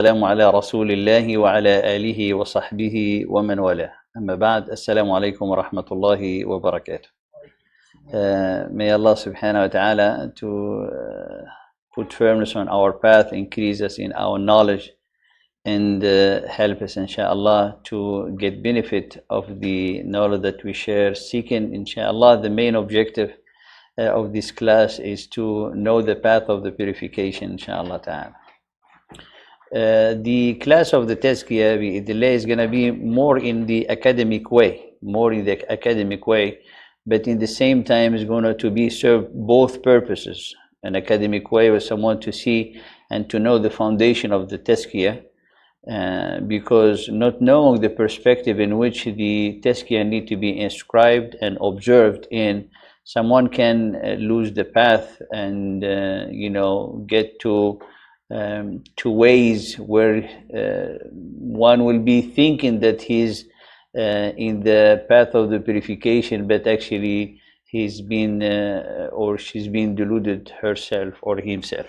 السلام على رسول الله وعلى آله وصحبه ومن والاه. أما بعد, Assalamu alaikum wa rahmatullahi wa barakatuh. May Allah subhanahu wa ta'ala to put firmness on our path, increase us in our knowledge, and help us inshallah to get benefit of the knowledge that we share, seeking inshallah the main objective of this class is to know the path of the purification inshallah ta'ala. The class of the Tazkiya is going to be more in the academic way, but in the same time is going to be serve both purposes. An academic way with someone to see and to know the foundation of the Tazkiya, because not knowing the perspective in which the Tazkiya need to be inscribed and observed in, someone can lose the path and get to ways where one will be thinking that he's in the path of the purification, but actually he's been or she's been deluded herself or himself.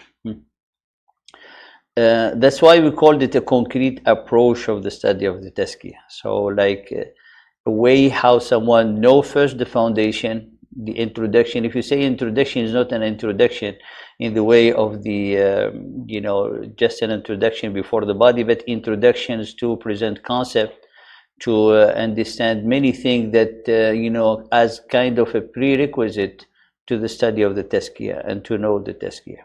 That's why we called it a concrete approach of the study of the Tazkiya. So like a way how someone know first the foundation, the introduction. If you say introduction is not an introduction in the way of the just an introduction before the body, but introductions to present concept, to understand many things that as kind of a prerequisite to the study of the Tazkiya and to know the Tazkiya.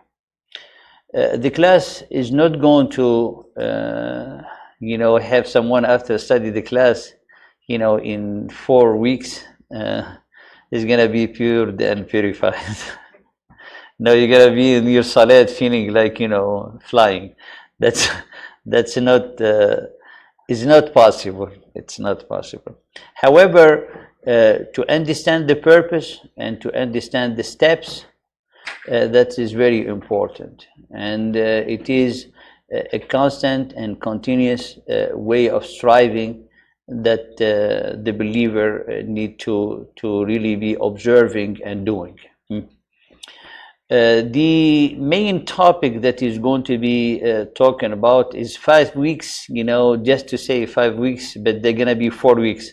The class is not going to have someone after study the class in 4 weeks is going to be pure and purified. No, you're going to be in your salat feeling like flying. That's not is not possible. It's not possible. However, to understand the purpose and to understand the steps, that is very important, and it is a constant and continuous way of striving that the believer need to really be observing and doing. The main topic that is going to be talking about is 5 weeks, just to say 5 weeks, but they're going to be 4 weeks,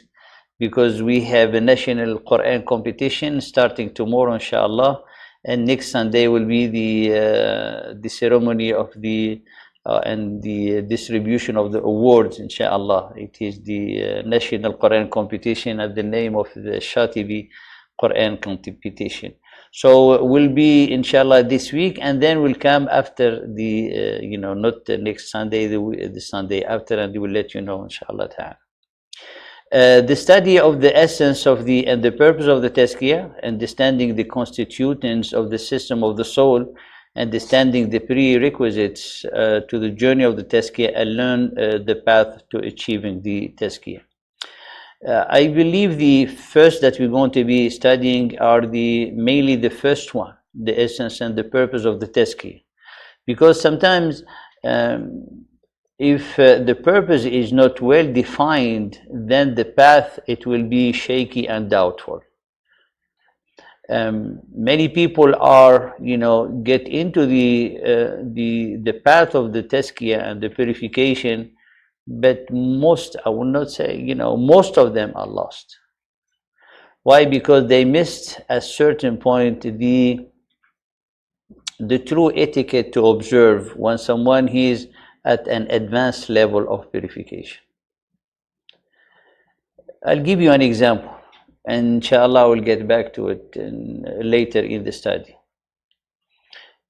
because we have a national Quran competition starting tomorrow inshallah, and next Sunday will be the ceremony of the and the distribution of the awards inshallah. It is the national Quran competition at the name of the Shatibi Quran competition. So will be inshallah this week, and then will come after the not the next Sunday, the Sunday after, and we will let you know inshallah ta'ala. The study of the essence of the and the purpose of the Tazkiya, understanding the constituents of the system of the soul, understanding the prerequisites to the journey of the Tazkiya, and learn the path to achieving the Tazkiya. I believe the first that we're going to be studying are mainly the first one, the essence and the purpose of the Tazkiya, because sometimes if the purpose is not well defined, then the path it will be shaky and doubtful. Many people are get into the path of the Tazkiya and the purification, but most, I will not say most of them are lost. Why? Because they missed at a certain point the true etiquette to observe when someone is at an advanced level of purification. I'll give you an example, and inshallah we'll get back to it later in the study.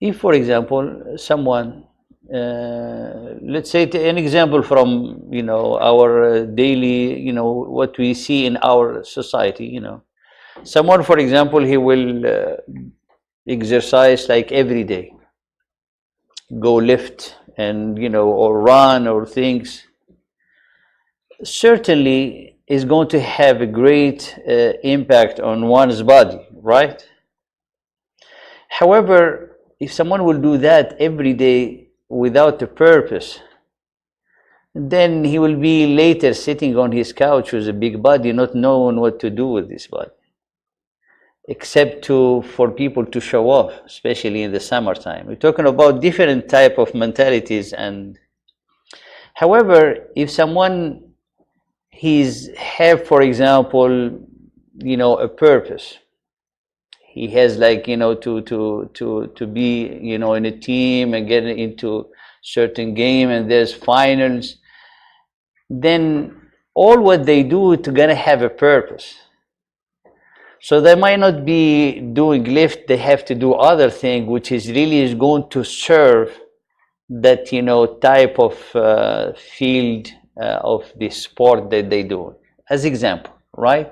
If, for example, someone, let's say an example from our daily, what we see in our society, someone, for example, he will exercise like every day, go lift and or run or things, certainly is going to have a great impact on one's body, right? However, if someone will do that every day without a purpose, then he will be later sitting on his couch with a big body, not knowing what to do with this body, except for people to show off, especially in the summertime. We're talking about different type of mentalities and However, if someone have, for example, a purpose, he has like to be in a team and get into certain game, and there's finals, then all what they do to gonna have a purpose. So they might not be doing lift, they have to do other thing, which is going to serve that type of field of the sport that they do. As example, right?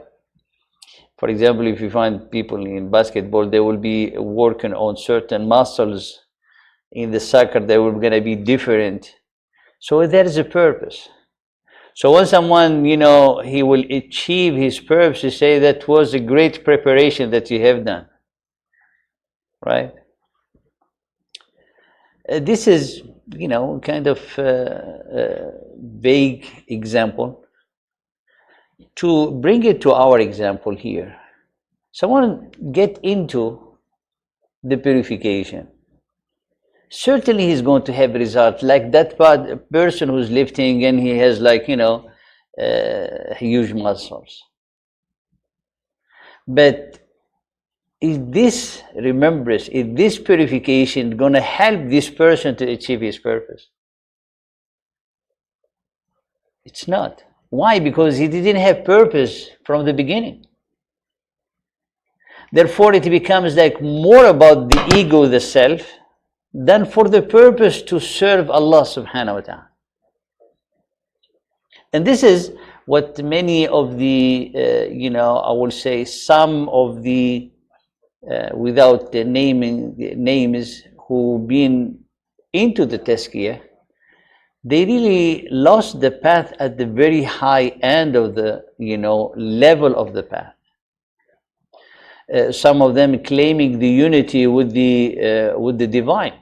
For example, if you find people in basketball, they will be working on certain muscles. In the soccer, they will gonna be different. So there is a purpose. So when someone, he will achieve his purpose, you say that was a great preparation that you have done, right? This is, kind of vague example. To bring it to our example here, someone get into the purification. Certainly he's going to have results like that person who's lifting and he has like huge muscles. But is this remembrance, is this purification going to help this person to achieve his purpose? It's not. Why? Because he didn't have purpose from the beginning. Therefore it becomes like more about the ego, the self, than for the purpose to serve Allah subhanahu wa ta'ala. And this is what many of the, I will say some of the, without the naming names, who been into the Tazkiya, they really lost the path at the very high end of the, level of the path. Some of them claiming the unity with the divine.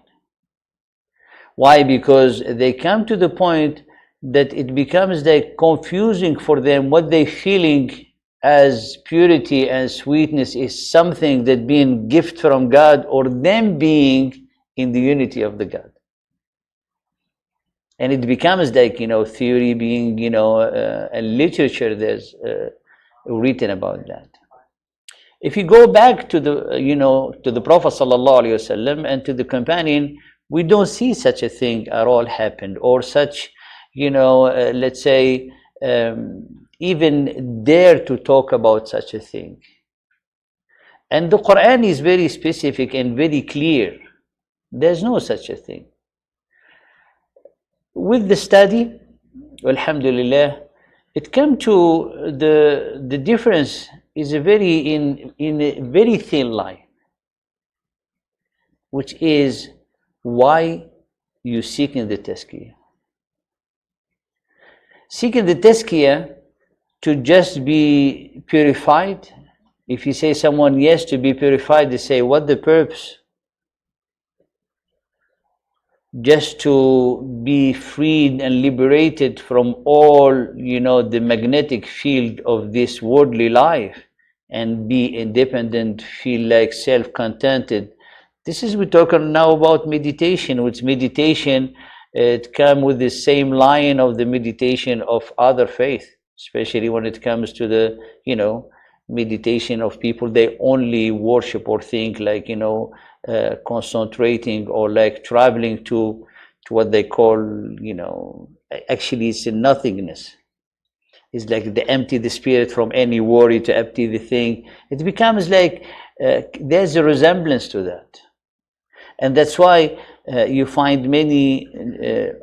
Why? Because they come to the point that it becomes like confusing for them what they feeling as purity and sweetness is something that being gift from God, or them being in the unity of the God. And it becomes like theory being a literature that's written about that. If you go back to the to the Prophet sallallahu alaihi wasallam and to the companion, we don't see such a thing at all happened, or such let's say even dare to talk about such a thing. And the Quran is very specific and very clear. There's no such a thing. With the study, alhamdulillah, it came to the difference is a in a very thin line, which is why you seeking the Tazkiya. Seeking the Tazkiya to just be purified. If you say someone yes to be purified, they say what the purpose? Just to be freed and liberated from all the magnetic field of this worldly life and be independent, feel like self-contented. This is, we're talking now about meditation, which meditation, it comes with the same line of the meditation of other faith, especially when it comes to the meditation of people they only worship or think like concentrating or like traveling to what they call actually it's a nothingness. It's like the empty the spirit from any worry, to empty the thing. It becomes like there's a resemblance to that. And that's why you find many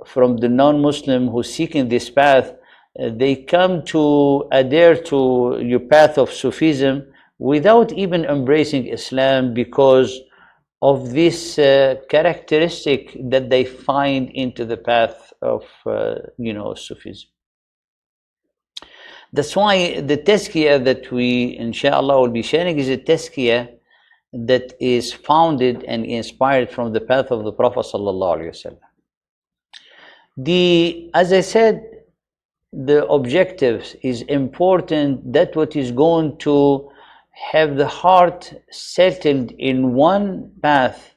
from the non-Muslim who seeking this path, they come to adhere to your path of Sufism without even embracing Islam, because of this characteristic that they find into the path of Sufism. That's why the Tazkiya that we inshallah will be sharing is a Tazkiya that is founded and inspired from the path of the Prophet sallallahu alaihi wasallam. As I said, the objectives is important, that what is going to have the heart settled in one path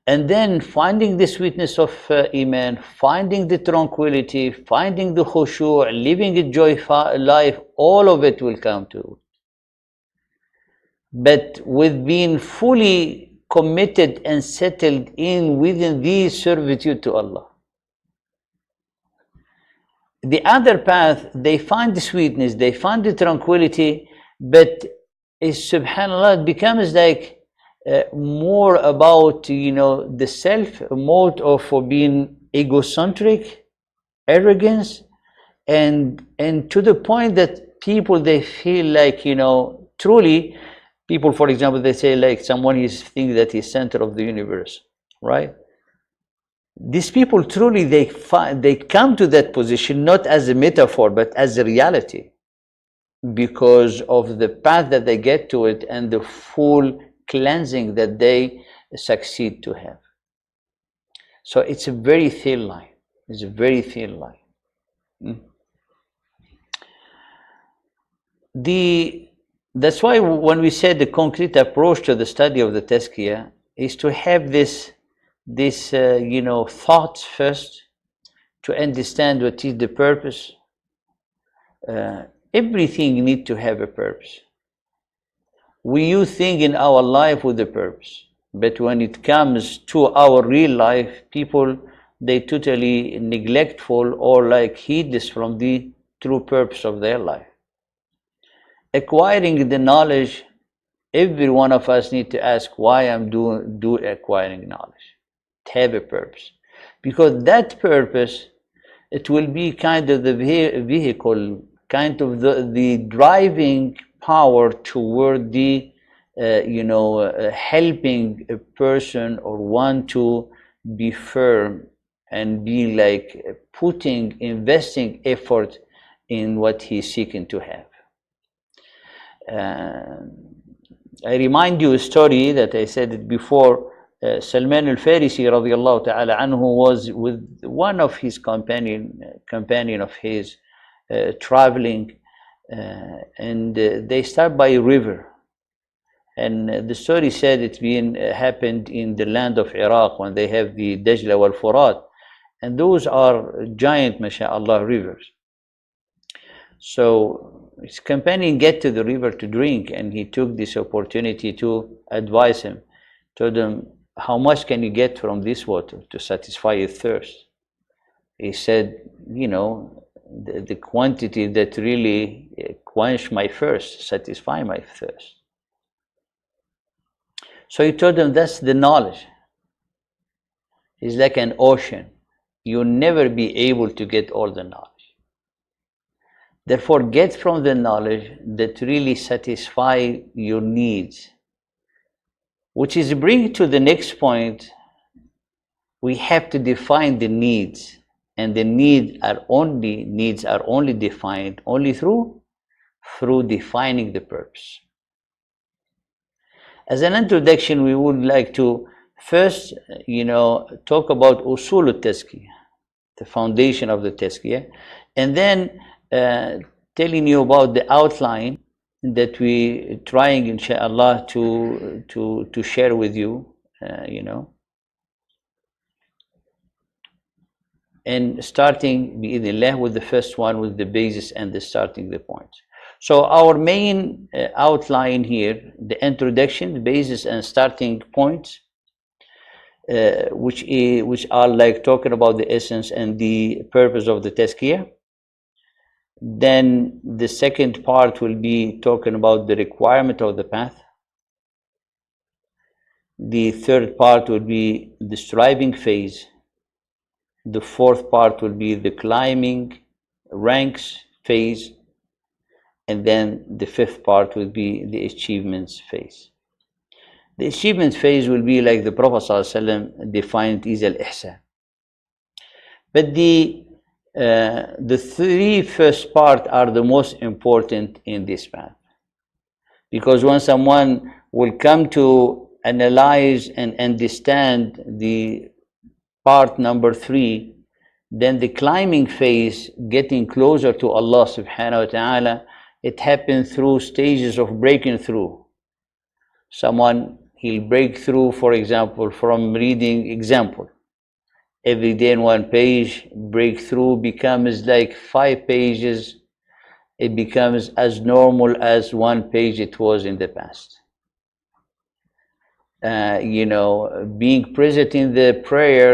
And then finding the sweetness of Iman, finding the tranquility, finding the khushu', living a joyful life, all of it will come to. But with being fully committed and settled in within the servitude to Allah. The other path, they find the sweetness, they find the tranquility, but subhanAllah, it becomes like more about, the self, mode of being egocentric, arrogance, and to the point that people, they feel like, truly, people, for example, they say like someone is thinking that he's center of the universe, right? These people truly, they come to that position not as a metaphor, but as a reality, because of the path that they get to it and the full cleansing that they succeed to have. So it's a very thin line. It's a very thin line. That's why when we said the concrete approach to the study of the Tazkiya is to have this thoughts first, to understand what is the purpose. Everything needs to have a purpose. We use things in our life with a purpose, but when it comes to our real life, people, they totally neglectful or like heedless from the true purpose of their life. Acquiring the knowledge, every one of us need to ask why I'm doing acquiring knowledge. Have a purpose, because that purpose, it will be kind of the vehicle, kind of the driving power toward the helping a person or one to be firm and be like investing effort in what he's seeking to have. I remind you a story that I said it before. Salman al-Farisi radiallahu ta'ala anhu was with one of his companion of his traveling, and they start by a river. And the story said it's happened in the land of Iraq when they have the Dajla wal Furat, and those are giant, mashallah, rivers. So his companion get to the river to drink, and he took this opportunity to advise him, told him, how much can you get from this water to satisfy your thirst? He said, the quantity that really quench my thirst, satisfy my thirst. So he told them, that's the knowledge. It's like an ocean. You'll never be able to get all the knowledge. Therefore, get from the knowledge that really satisfy your needs. Which is bring to the next point, we have to define the needs. And the needs are only defined only through defining the purpose. As an introduction, we would like to first, talk about usul al-Tazkiya, the foundation of the Tazkiya, and then telling you about the outline that we trying, inshallah, to share with you, and starting bi'idhnillah with the first one, with the basis and the starting the points. So our main outline here, the introduction, the basis and starting points, which are like talking about the essence and the purpose of the Tazkiya. Then the second part will be talking about the requirement of the path. The third part will be the striving phase. The fourth part will be the climbing ranks phase. And then the fifth part will be the achievements phase. The achievement phase will be like the Prophet ﷺ defined is al-ihsan. But the three first part are the most important in this path, because when someone will come to analyze and understand the part number 3, then the climbing phase, getting closer to Allah subhanahu wa ta'ala, it happens through stages of breaking through. Someone, he'll break through, for example, from reading example. Every day in one page, breakthrough becomes like 5 pages. It becomes as normal as one page it was in the past. Being present in the prayer,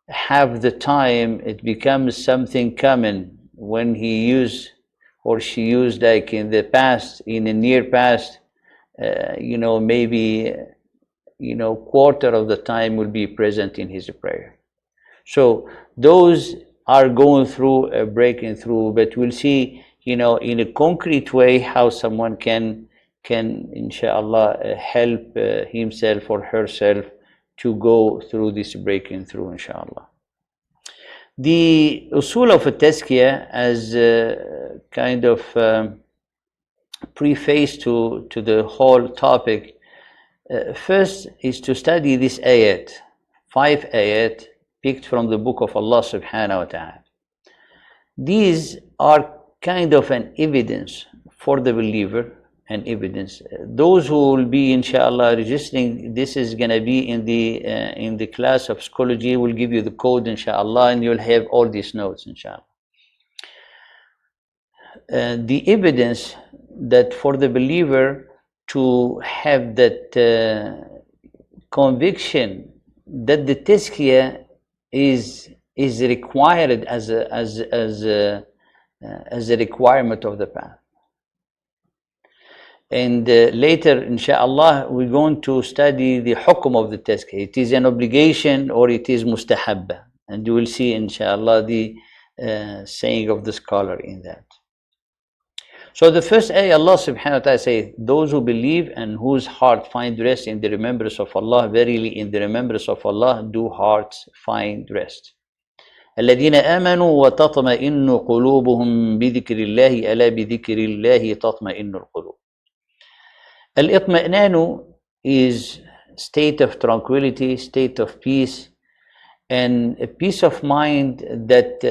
half the time it becomes something common. When he used or she used, like in the past, in the near past, maybe quarter of the time will be present in his prayer. So those are going through a breaking through, but we'll see, in a concrete way how someone can inshallah help himself or herself to go through this breaking through, inshallah. The usul of a tazkiya, as a kind of preface to the whole topic, first is to study this ayat, 5 ayat picked from the book of Allah subhanahu wa ta'ala. These are kind of an evidence for the believer, an evidence. Those who will be inshallah registering, this is going to be in the class of psychology, will give you the code inshallah, and you'll have all these notes inshallah. The evidence that for the believer to have that conviction that the tazkiya is required as a requirement of the path. And later, inshallah, we're going to study the hukum of the tazkiya. It is an obligation or it is mustahabba. And you will see, inshallah, the saying of the scholar in that. So the first ayah, Allah subhanahu wa ta'ala says, those who believe and whose heart find rest in the remembrance of Allah, verily in the remembrance of Allah do hearts find rest. الذين آمنوا وتطمئن قلوبهم بذكر الله ألا بذكر الله تطمئن القلوب. Al-itma'nanu is state of tranquility, state of peace, and a peace of mind that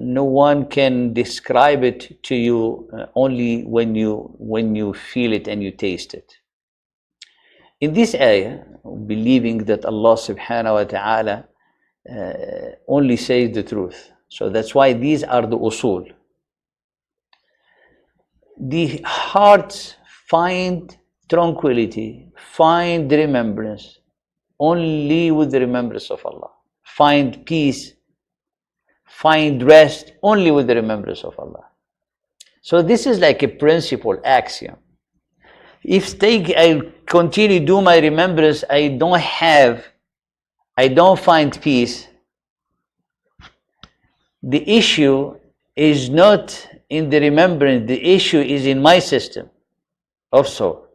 no one can describe it to you, only when you feel it and you taste it. In this ayah, believing that Allah subhanahu wa ta'ala only says the truth. So that's why these are the usul. The hearts find tranquility, find remembrance only with the remembrance of Allah. Find peace, find rest only with the remembrance of Allah. So this is like a principle, axiom. If I continue to do my remembrance, I don't find peace, the issue is not in the remembrance, the issue is in my system of soul.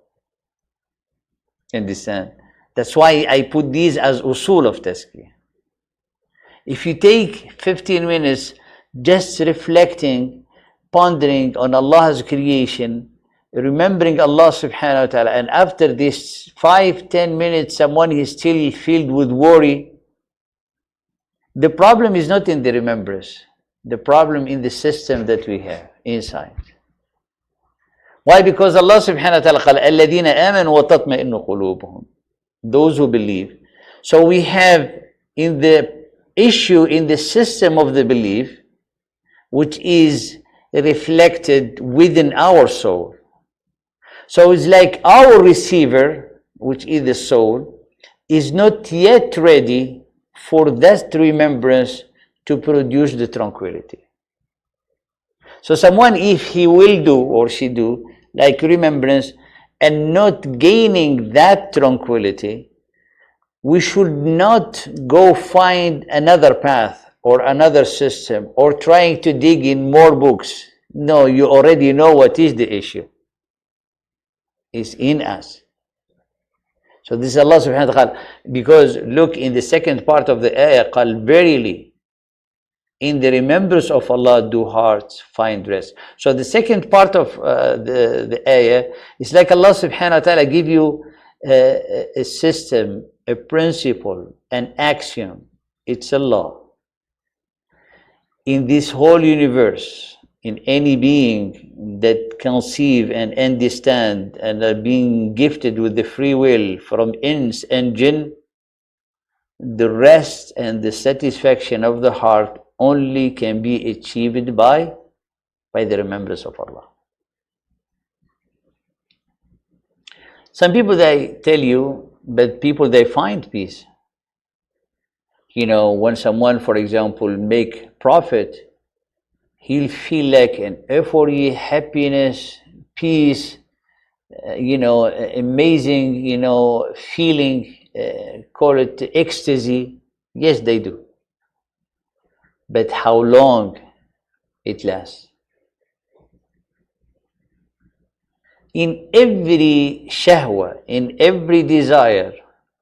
Understand? That's why I put these as usul of tazkiyah. If you take 15 minutes just reflecting, pondering on Allah's creation, remembering Allah subhanahu wa ta'ala, and after this 5-10 minutes someone is still filled with worry, the problem is not in the remembrance, the problem in the system that we have inside. Why? Because Allah subhanahu wa ta'ala قال الذين آمنوا وتطمئن قلوبهم, those who believe. So we have in the issue in the system of the belief, which is reflected within our soul. So it's like our receiver, which is the soul, is not yet ready for that remembrance to produce the tranquility. So someone, if he will do or she do like remembrance and not gaining that tranquility, we should not go find another path or another system or trying to dig in more books. No, you already know what is the issue. It's in us. So this is Allah subhanahu wa ta'ala, because look in the second part of the ayah, قال verily in the remembrance of Allah do hearts find rest. So the second part of the ayah is like Allah subhanahu wa ta'ala give you a system, a principle, an axiom. It's a law. In this whole universe, in any being that conceive and understand and are being gifted with the free will from ins and jinn, the rest and the satisfaction of the heart only can be achieved by the remembrance of Allah. Some people, they tell you, but people, they find peace. You know, when someone, for example, make profit, he'll feel like an euphoria, happiness, peace, amazing, feeling, call it ecstasy. Yes, they do. But how long it lasts? In every shahwa, in every desire,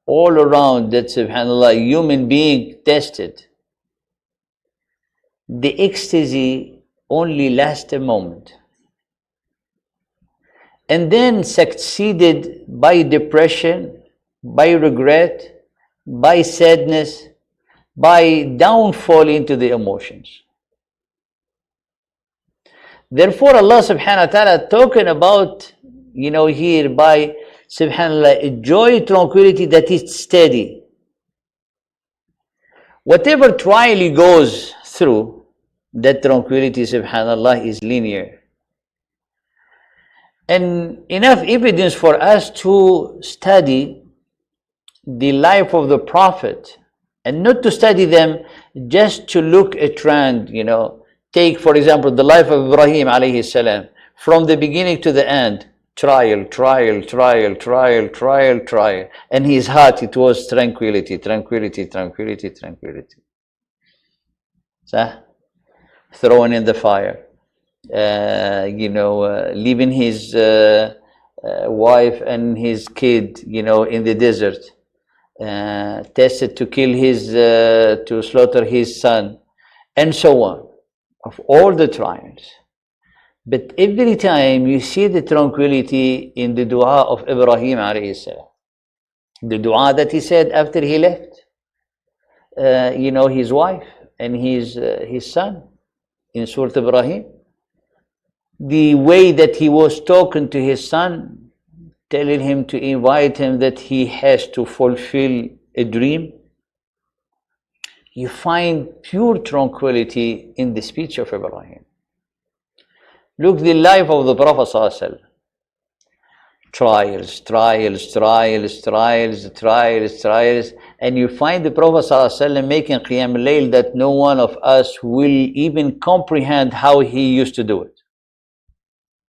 all around that, subhanAllah, human being tested, the ecstasy only lasts a moment. And then succeeded by depression, by regret, by sadness, by downfall into the emotions. Therefore, Allah subhanahu wa ta'ala talking about, here by, subhanAllah, joy, tranquility that is steady. Whatever trial he goes through, that tranquility, subhanAllah, is linear. And enough evidence for us to study the life of the Prophet, and not to study them just to look at trend, Take, for example, the life of Ibrahim alayhi salam, from the beginning to the end, trial. And his heart, it was tranquility. So, thrown in the fire, leaving his wife and his kid, in the desert, tested to kill to slaughter his son, and so on. Of all the trials. But every time you see the tranquility in the dua of Ibrahim alayhi salam, the dua that he said after he left, his wife and his son in Surah Ibrahim, the way that he was talking to his son, telling him to invite him that he has to fulfill a dream, you find pure tranquility in the speech of Ibrahim. Look, the life of the Prophet ﷺ. Trials, and you find the Prophet ﷺ making Qiyam al-Layl that no one of us will even comprehend how he used to do it.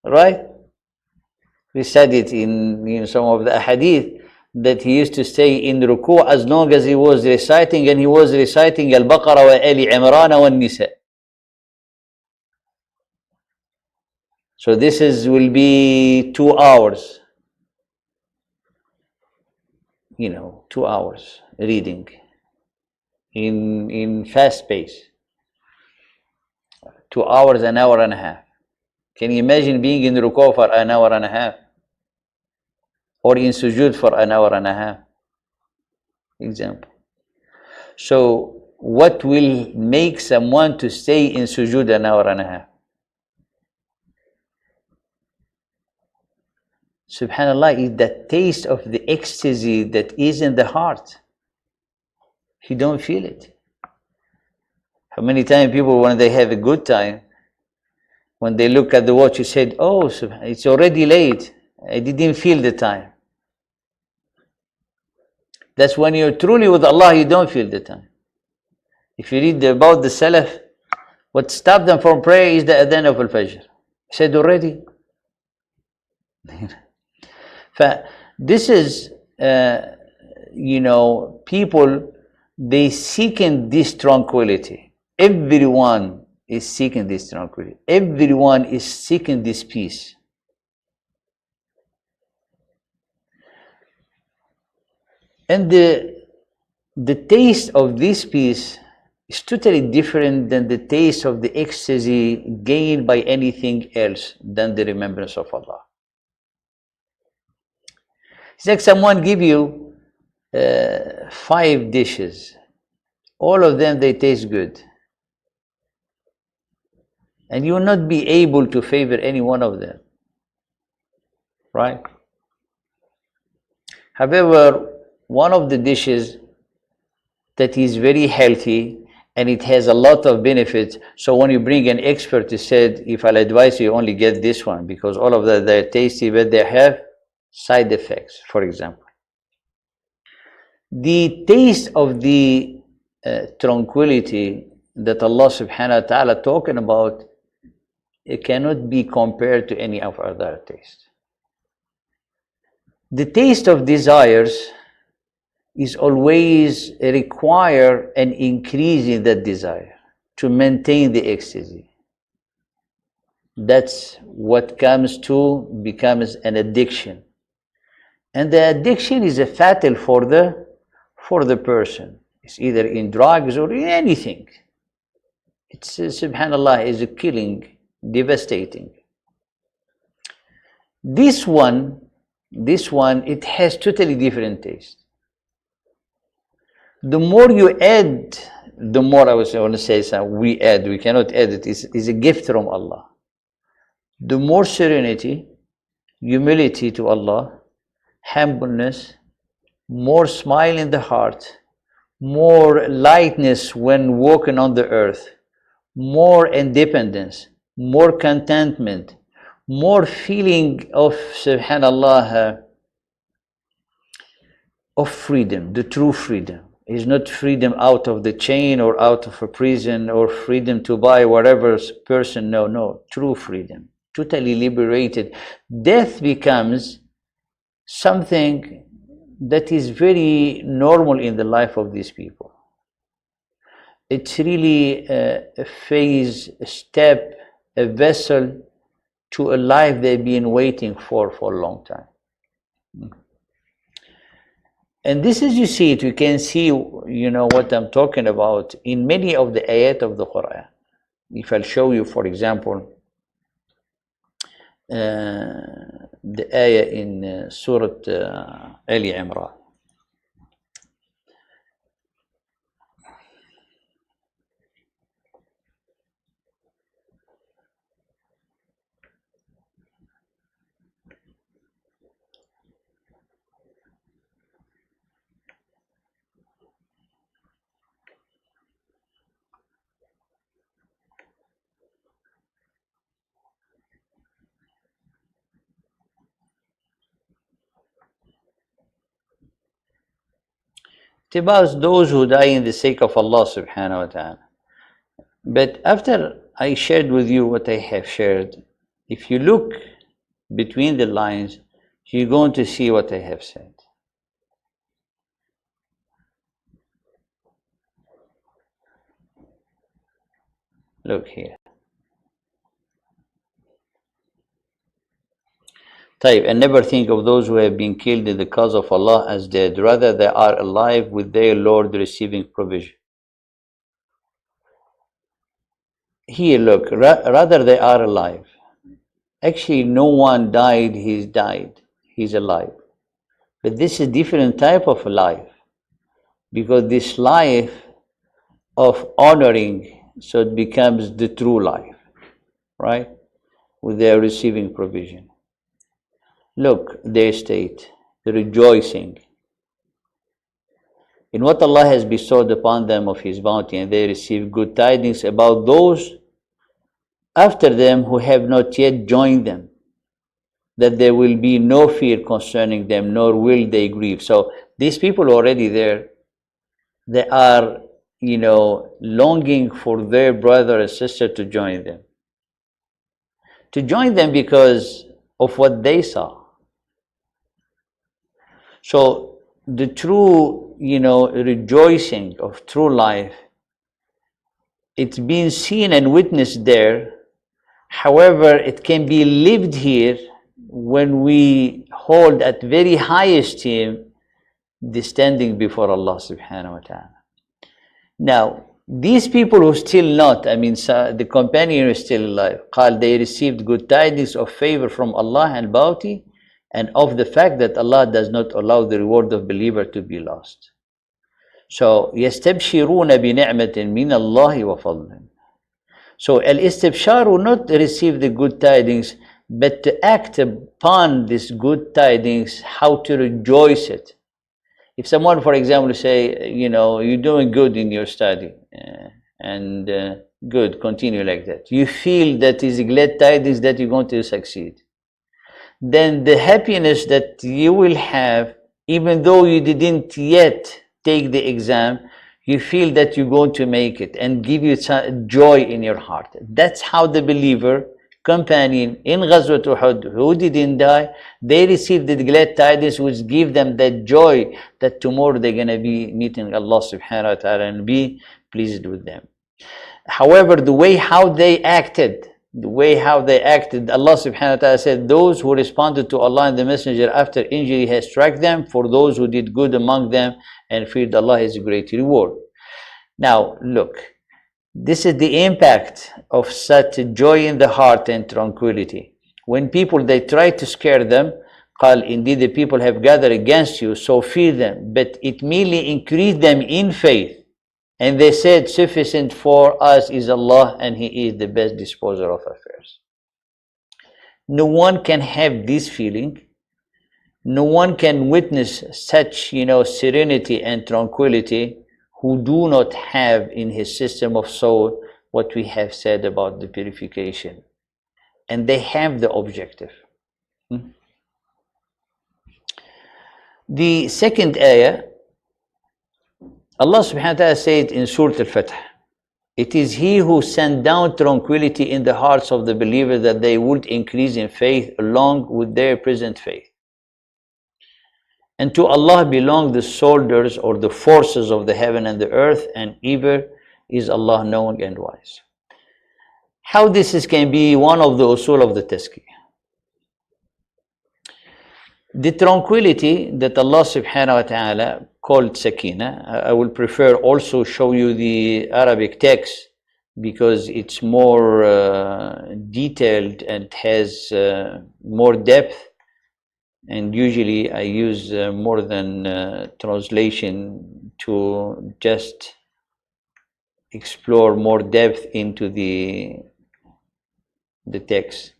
Right? We said it in some of the hadith, that he used to stay in ruku' as long as he was reciting, and he was reciting Al-Baqarah wa Ali Imran wa Nisa. So this will be 2 hours, 2 hours reading in fast pace. 2 hours, an hour and a half. Can you imagine being in ruku' for an hour and a half? Or in sujood for an hour and a half? Example. So what will make someone to stay in sujood an hour and a half? Subhanallah, is the taste of the ecstasy that is in the heart. You don't feel it. How many times people, when they have a good time, when they look at the watch, you said, oh, it's already late. I didn't feel the time. That's when you're truly with Allah, you don't feel the time. If you read about the Salaf, what stopped them from prayer is the adhan of al-Fajr. He said already. This is, people, they seeking this tranquility. Everyone is seeking this tranquility. Everyone is seeking this peace. And the taste of this peace is totally different than the taste of the ecstasy gained by anything else than the remembrance of Allah. It's like someone give you 5 dishes. All of them, they taste good. and you will not be able to favor any one of them, right? However, one of the dishes that is very healthy and it has a lot of benefits. So when you bring an expert, he said, if I'll advise you, only get this one because all of that, they're tasty, but they have side effects. For example, the taste of the tranquility that Allah subhanahu wa ta'ala talking about, it cannot be compared to any of other tastes. The taste of desires is always require an increase in that desire to maintain the ecstasy. That's what becomes an addiction. And the addiction is a fatal for the person. It's either in drugs or in anything. It's subhanallah, is a killing, devastating. This one, it has totally different taste. The more you add, the more I want to say something. We add, we cannot add it. It's a gift from Allah. The more serenity, humility to Allah, humbleness, more smile in the heart, more lightness when walking on the earth, more independence, more contentment, more feeling of, subhanallah, of freedom, the true freedom. Is not freedom out of the chain or out of a prison or freedom to buy whatever person. No, true freedom, totally liberated. Death becomes something that is very normal in the life of these people. It's really a phase, a step, a vessel to a life they've been waiting for a long time. And this, as you see it, you can see, what I'm talking about in many of the ayat of the Quran. If I'll show you, for example, the ayah in Surah Ali Imran. It's about those who die in the sake of Allah subhanahu wa ta'ala. But after I shared with you what I have shared, if you look between the lines, you're going to see what I have said. Look here. And never think of those who have been killed in the cause of Allah as dead. Rather, they are alive with their Lord receiving provision. Here, look, rather they are alive. Actually, no one died, he's died. He's alive. But this is a different type of life. Because this life of honoring, so it becomes the true life, right? With their receiving provision. Look, their state, the rejoicing in what Allah has bestowed upon them of His bounty, and they receive good tidings about those after them who have not yet joined them, that there will be no fear concerning them, nor will they grieve. So these people already there, they are, longing for their brother and sister to join them. To join them because of what they saw. So the true, rejoicing of true life, it's been seen and witnessed there. However, it can be lived here when we hold at very high esteem the standing before Allah subhanahu wa ta'ala. Now, these people who still not, the companion is still alive, they received good tidings of favor from Allah and bounty, and of the fact that Allah does not allow the reward of believer to be lost. So, يَسْتَبْشِرُونَ بِنِعْمَةٍ مِّنَ اللَّهِ وَفَضْلٍ. So al-istibshar will not receive the good tidings, but to act upon these good tidings, how to rejoice it. If someone, for example, say, you're doing good in your study, and good, continue like that. You feel that is glad tidings that you're going to succeed. Then the happiness that you will have, even though you didn't yet take the exam, you feel that you're going to make it and give you joy in your heart. That's how the believer companion in Ghazwat Uhud who didn't die, they received the glad tidings which give them that joy that tomorrow they're going to be meeting Allah subhanahu wa ta'ala and be pleased with them. However, the way how they acted, Allah subhanahu wa ta'ala said, those who responded to Allah and the Messenger after injury has struck them, for those who did good among them and feared Allah is a great reward. Now, look, this is the impact of such joy in the heart and tranquility. When people, they try to scare them, قال, indeed the people have gathered against you, so fear them, but it merely increased them in faith. And they said, sufficient for us is Allah, and He is the best disposer of affairs. No one can have this feeling. No one can witness such, serenity and tranquility who do not have in his system of soul what we have said about the purification. And they have the objective. The second ayah, Allah subhanahu wa ta'ala said in Surah Al-Fatih, it is He who sent down tranquility in the hearts of the believers that they would increase in faith along with their present faith. And to Allah belong the soldiers or the forces of the heaven and the earth, and ever is Allah knowing and wise. How this can be one of the usul of the Tazkiya. The tranquility that Allah subhanahu wa ta'ala called Sakina, I will prefer also show you the Arabic text because it's more detailed and has more depth, and usually I use more than translation to just explore more depth into the text.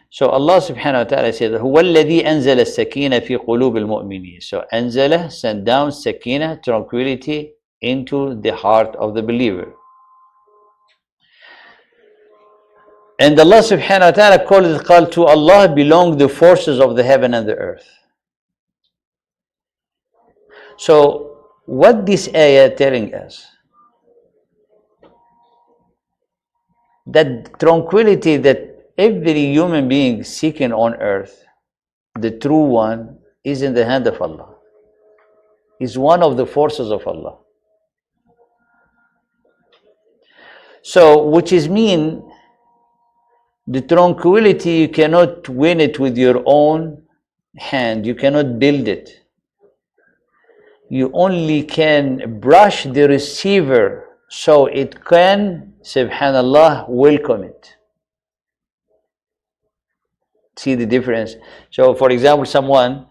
So Allah subhanahu wa ta'ala said, هُوَ الَّذِي أَنزَلَ السَّكِينَ فِي قُلُوبِ الْمُؤْمِنِينَ. So أنزل, sent down, sakina, tranquility into the heart of the believer. And Allah subhanahu wa ta'ala called to Allah belong the forces of the heaven and the earth. So what this ayah telling us? That tranquility that every human being seeking on earth, the true one, is in the hand of Allah. Is one of the forces of Allah. So, which is mean, the tranquility, you cannot win it with your own hand. You cannot build it. You only can brush the receiver so it can, subhanallah, welcome it. See the difference? So, for example, someone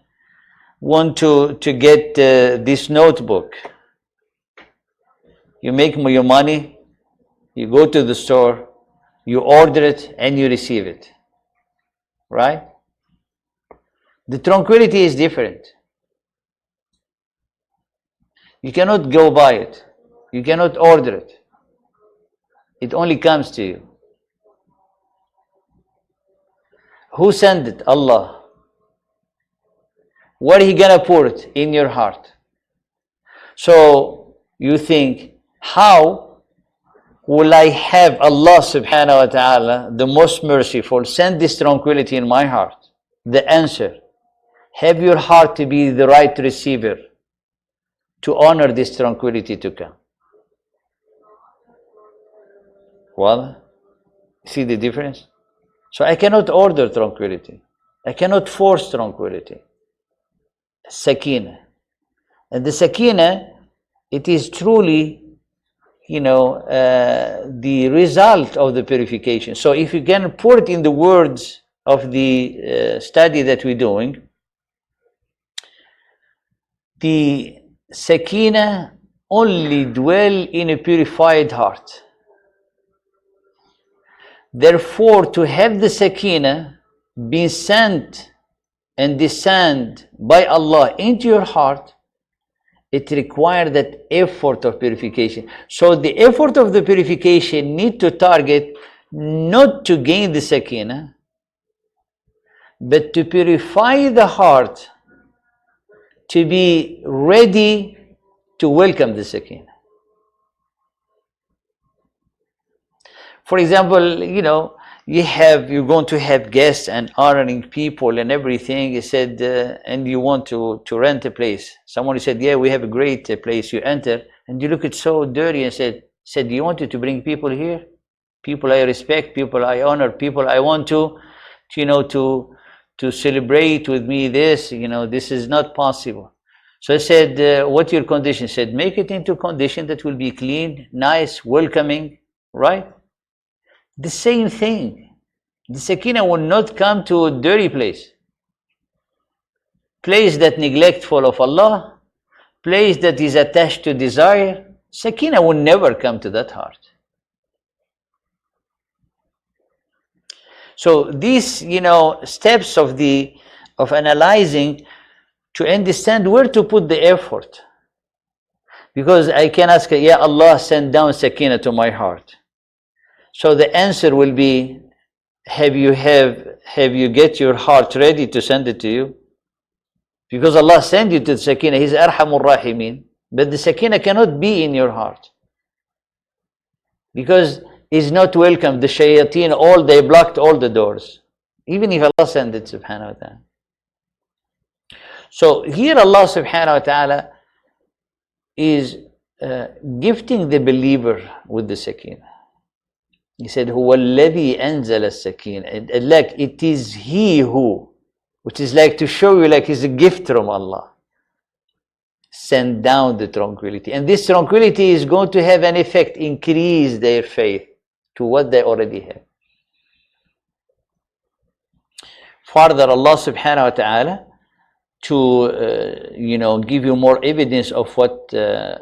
want to get this notebook. You make your money, you go to the store, you order it, and you receive it. Right? The tranquility is different. You cannot go buy it. You cannot order it. It only comes to you. Who sent it? Allah. What are He gonna put in your heart? So you think, how will I have Allah subhanahu wa ta'ala, the most merciful, send this tranquility in my heart? The answer, have your heart to be the right receiver to honor this tranquility to come. Well, see the difference? So I cannot order tranquility. I cannot force tranquility. Sakina. And the sakina, it is truly, the result of the purification. So if you can put it in the words of the study that we're doing, the sakina only dwell in a purified heart. Therefore, to have the sakina being sent and descend by Allah into your heart, it requires that effort of purification. So the effort of the purification need to target not to gain the sakina, but to purify the heart to be ready to welcome the sakina. For example, you're going to have guests and honoring people and everything. You said, and you want to rent a place. Someone said, yeah, we have a great place. You enter and you look at so dirty and said, you wanted to bring people here? People I respect, people I honor, people I want to celebrate with me this, this is not possible. So I said, what's your condition? He said, make it into condition that will be clean, nice, welcoming, right? The same thing. The sakina will not come to a dirty place that neglectful of Allah, place that is attached to desire. Sakina will never come to that heart. So these, steps of analyzing to understand where to put the effort. Because I can ask, yeah, Allah send down sakina to my heart. So the answer will be, have you get your heart ready to send it to you? Because Allah send you to the sakina, He's Arhamur Rahimin. But the sakina cannot be in your heart. Because it's not welcome. The shayateen, they blocked all the doors. Even if Allah sent it, subhanahu wa ta'ala. So here Allah subhanahu wa ta'ala is gifting the believer with the sakina. He said, هُوَ الَّذِي أَنزَلَ السَّكِينَ. Like it is He who, which is like to show you like it's a gift from Allah. Send down the tranquility. And this tranquility is going to have an effect, increase their faith to what they already have. Further, Allah subhanahu wa ta'ala to give you more evidence of what I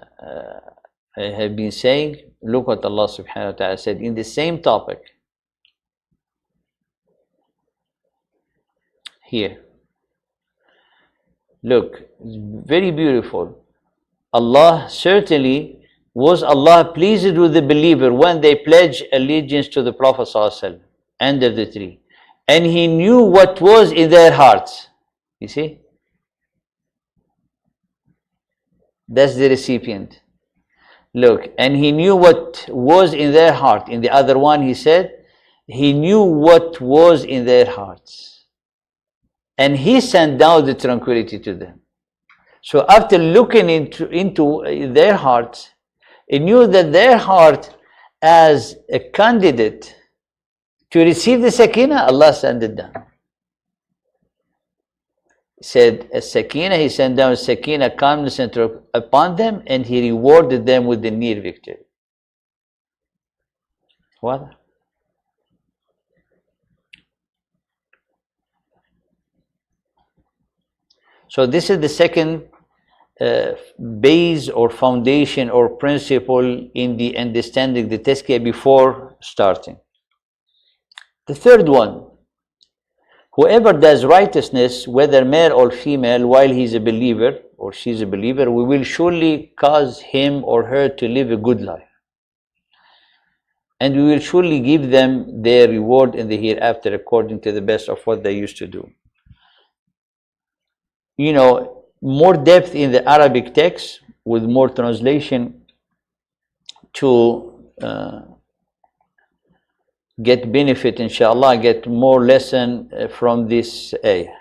have been saying. Look what Allah subhanahu wa ta'ala said in the same topic. Here. Look, very beautiful. Allah certainly was Allah pleased with the believer when they pledge allegiance to the Prophet ﷺ under the tree. And He knew what was in their hearts. You see? That's the recipient. Look, and He knew what was in their heart. In the other one, He said, He knew what was in their hearts. And He sent down the tranquility to them. So after looking into their hearts, He knew that their heart as a candidate to receive the sakina, Allah sent it down. He said, a sakina, He sent down sakina, calmness upon them, and He rewarded them with the near victory. What? So this is the second base or foundation or principle in the understanding the Tazkiya before starting. The third one, whoever does righteousness, whether male or female, while he's a believer or she's a believer, we will surely cause him or her to live a good life. And we will surely give them their reward in the hereafter according to the best of what they used to do. More depth in the Arabic text with more translation to get benefit, inshallah, get more lesson from this ayah.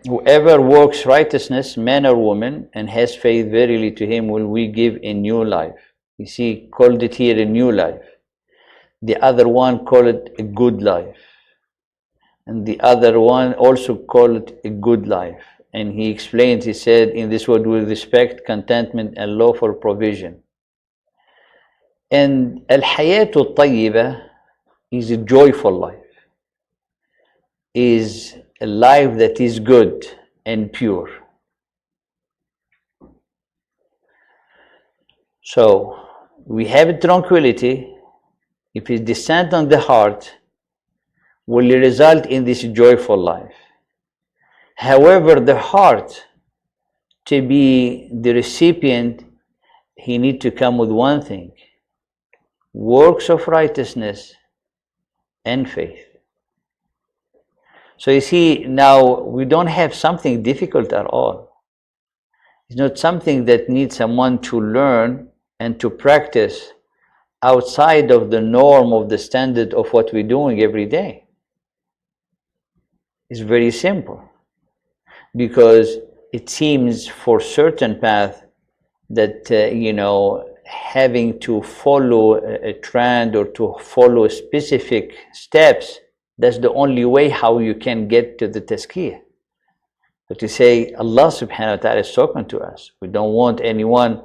Whoever works righteousness, man or woman, and has faith, verily to him will we give a new life. You see, called it here a new life. The other one called it a good life. And the other one also called it a good life. And he explained, he said, in this word, with respect, contentment, and lawful provision. And al-hayatu tayyiba is a joyful life, is a life that is good and pure. So we have tranquility. If it descends on the heart, will result in this joyful life. However, the heart, to be the recipient, he need to come with one thing: works of righteousness and faith. So you see, now we don't have something difficult at all. It's not something that needs someone to learn and to practice outside of the norm of the standard of what we're doing every day. It's very simple, because it seems for certain path that having to follow a trend or to follow specific steps, that's the only way how you can get to the Tazkiya. But to say Allah subhanahu wa ta'ala is talking to us, we don't want anyone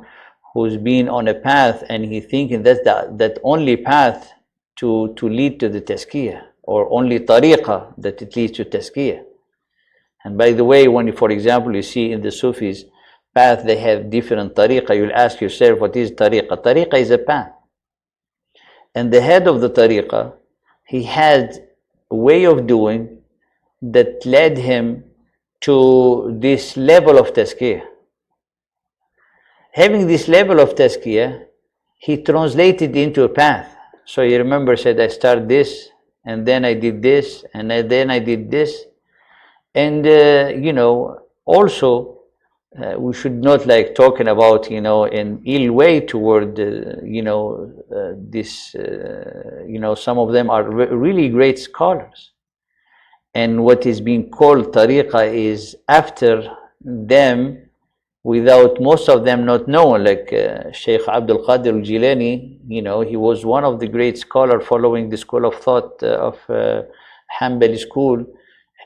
who's been on a path and he thinking that's that only path to lead to the Tazkiya, or only tariqah that it leads to Tazkiya. And by the way, when for example you see in the Sufis path, they have different tariqah, you'll ask yourself, what is tariqah? Tariqah is a path. And the head of the tariqah, he had a way of doing that led him to this level of Tazkiya. Having this level of Tazkiya, he translated into a path. So you remember, said, I start this, and then I did this, and then I did this. And also we should not like talking about in ill way toward this some of them are really great scholars, and what is being called tariqah is after them, without most of them not knowing, like Sheikh Abdul Qadir al-Jilani, he was one of the great scholars following the school of thought of Hanbali school.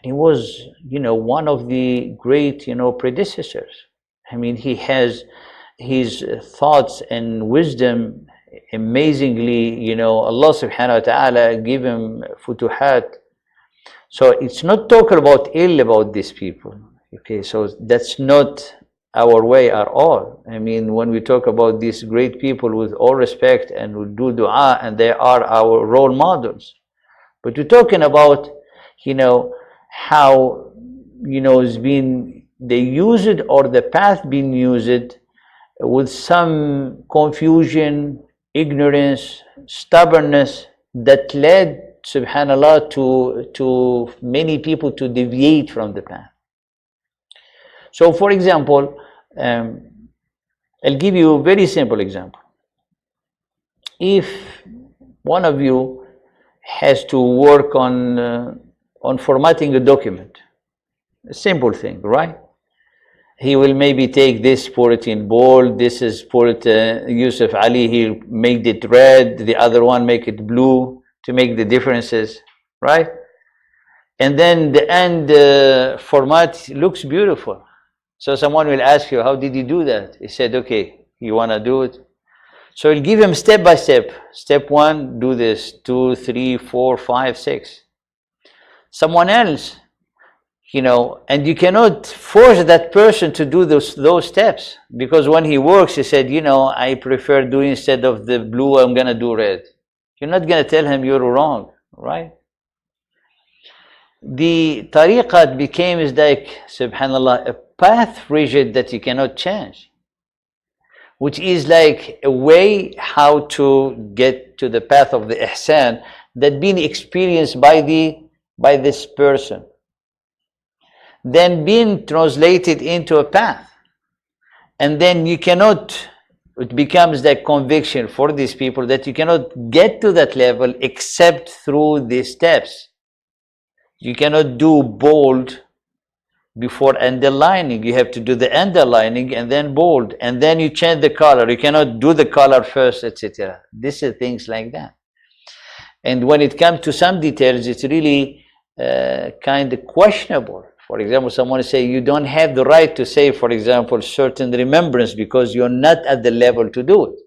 He was, one of the great, predecessors. I mean, he has his thoughts and wisdom amazingly, Allah subhanahu wa ta'ala give him futuhat. So it's not talking about ill about these people. Okay, so that's not our way at all. I mean, when we talk about these great people with all respect and we do dua and they are our role models. But we're talking about, how it's been they use it, or the path being used with some confusion, ignorance, stubbornness that led, subhanallah, to many people to deviate from the path. So for example, I'll give you a very simple example. If one of you has to work on formatting a document, a simple thing, right? He will maybe take this, put it in bold, this is put Yusuf Ali, he'll make it red, the other one make it blue to make the differences, right? And then the end format looks beautiful. So someone will ask you, how did you do that? He said, okay, you want to do it? So he'll give him step by step. Step 1, do this, 2, 3, 4, 5, 6. Someone else, and you cannot force that person to do those steps, because when he works, he said, I prefer doing, instead of the blue, I'm going to do red. You're not going to tell him you're wrong, right? The tariqat became is like, subhanallah, a path rigid that you cannot change, which is like a way how to get to the path of the ihsan that being experienced by this person, then being translated into a path. And then you cannot, it becomes that conviction for these people that you cannot get to that level except through these steps. You cannot do bold before underlining. You have to do the underlining and then bold, and then you change the color. You cannot do the color first, etc. This is things like that. And when it comes to some details, it's really kind of questionable. For example, someone say you don't have the right to say, for example, certain remembrance because you're not at the level to do it.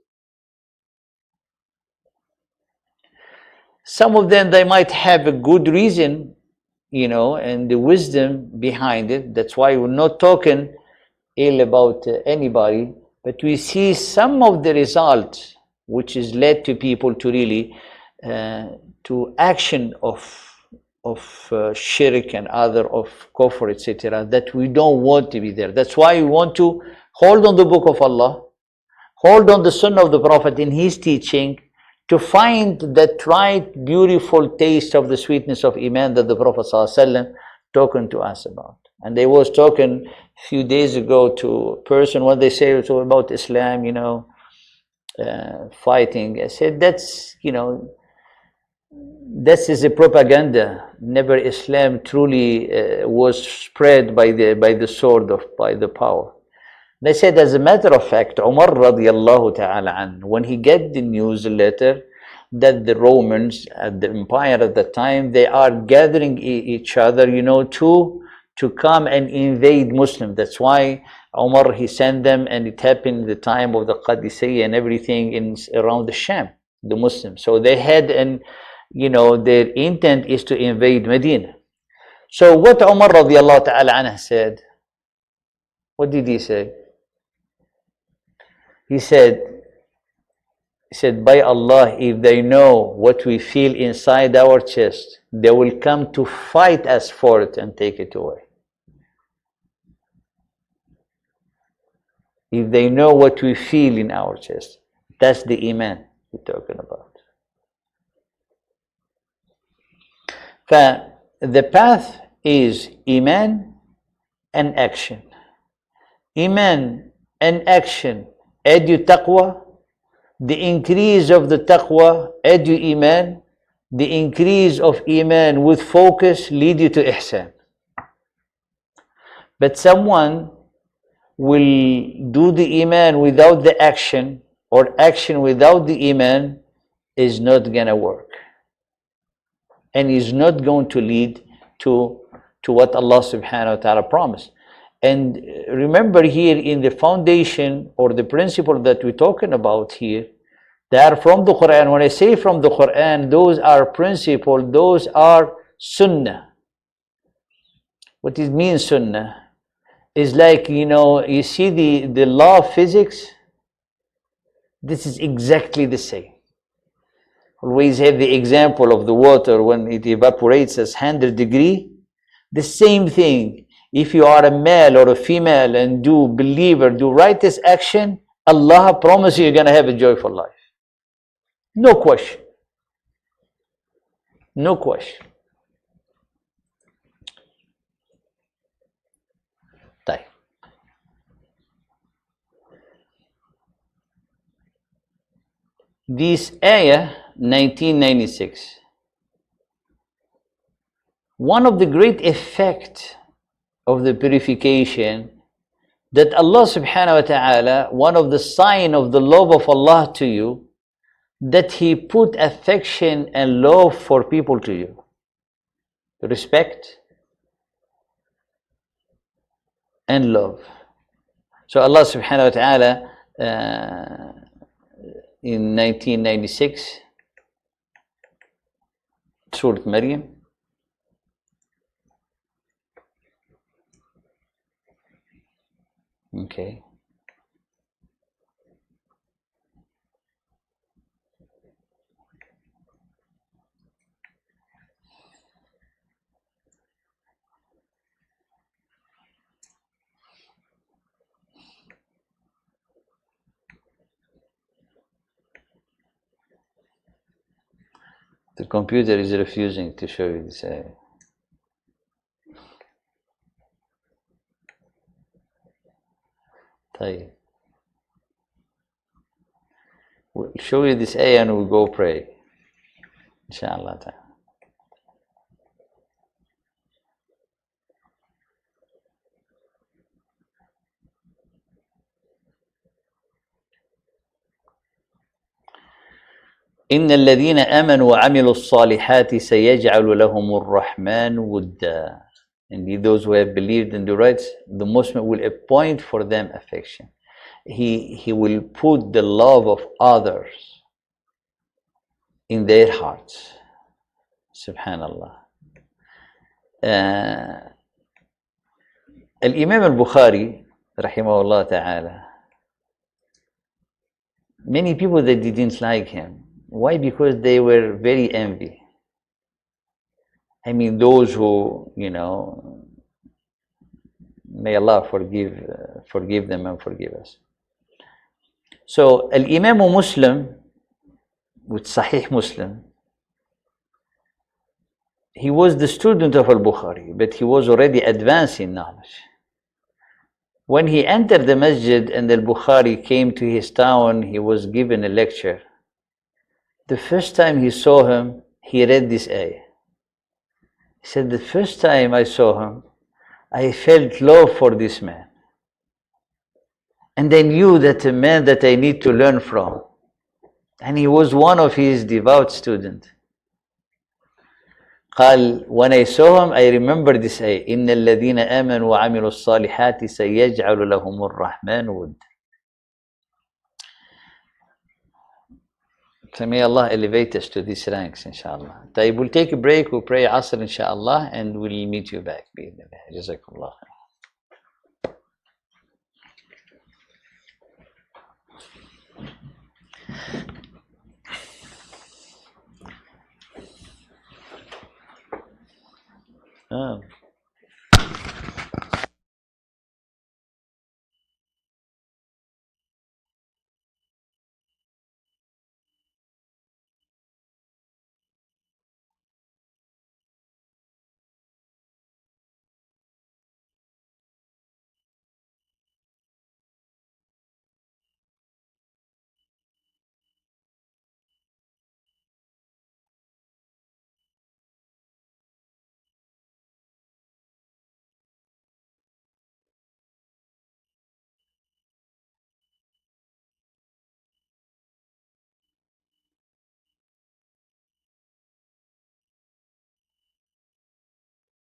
Some of them, they might have a good reason and the wisdom behind it. That's why we're not talking ill about anybody, but we see some of the results which has led to people to really to action of shirk and other of kufr, etc., that we don't want to be there. That's why we want to hold on the book of Allah, hold on the sunnah of the Prophet in his teaching, to find that right beautiful taste of the sweetness of Iman that the Prophet ﷺ talking to us about. And they was talking a few days ago to a person when they say about Islam, fighting. I said that's this is a propaganda. Never Islam truly was spread by the sword by the power. They said, as a matter of fact, Umar radiallahu ta'ala an, when he get the news letter that the Romans at the empire at the time, they are gathering each other, to come and invade Muslim. That's why Umar, he sent them, and it happened the time of the Qadisiyya and everything around the Sham, the Muslims. So they had their intent is to invade Medina. So what Umar radiallahu ta'ala anhu said, what did he say? He said, by Allah, if they know what we feel inside our chest, they will come to fight us for it and take it away. If they know what we feel in our chest, that's the Iman we're talking about. The path is Iman and action. Iman and action add you taqwa. The increase of the taqwa add you Iman. The increase of Iman with focus lead you to ihsan. But someone will do the Iman without the action, or action without the Iman, is not gonna work, and is not going to lead to what Allah subhanahu wa ta'ala promised. And remember, here in the foundation or the principle that we're talking about here, they are from the Quran. When I say from the Quran, those are principles, those are sunnah. What it means sunnah is like, you see the law of physics, this is exactly the same. Always have the example of the water when it evaporates at 100 degrees. The same thing. If you are a male or a female and do righteous action, Allah promises you're going to have a joyful life. No question. No question. This ayah 1996, one of the great effects of the purification, that Allah subhanahu wa ta'ala, one of the sign of the love of Allah to you, that He put affection and love for people to you. Respect and love. So Allah subhanahu wa ta'ala in 1996, Surah Maryam, okay. The computer is refusing to show you this ayah. We'll show you this ayah and we'll go pray, inshallah. إن الذين آمنوا وعملوا الصالحات سيجعل لهم الرحمن ودا. Indeed, those who have believed in the rights, the Muslim will appoint for them affection. He will put the love of others in their hearts. Subhanallah. Al-Imam al-Bukhari, rahimahullah ta'ala, many people that didn't like him. Why? Because they were very envy. I mean, those who, may Allah forgive them and forgive us. So, Al-Imam Muslim, with Sahih Muslim, he was the student of Al-Bukhari, but he was already advanced in knowledge. When he entered the masjid and Al-Bukhari came to his town, he was given a lecture. The first time he saw him, he read this ayah. He said, the first time I saw him, I felt love for this man. And I knew that a man that I need to learn from. And he was one of his devout students. قال, when I saw him, I remember this ayah. إِنَّ الَّذِينَ آمَنُوا وَعَمِلُوا الصَّالِحَاتِ سَيَجْعَلُ لَهُمُ الرَّحْمَنُ وُدًّا. So may Allah elevate us to these ranks, inshallah. We'll take a break, we'll pray Asr, inshallah, and we'll meet you back. Jazakumullah. Oh.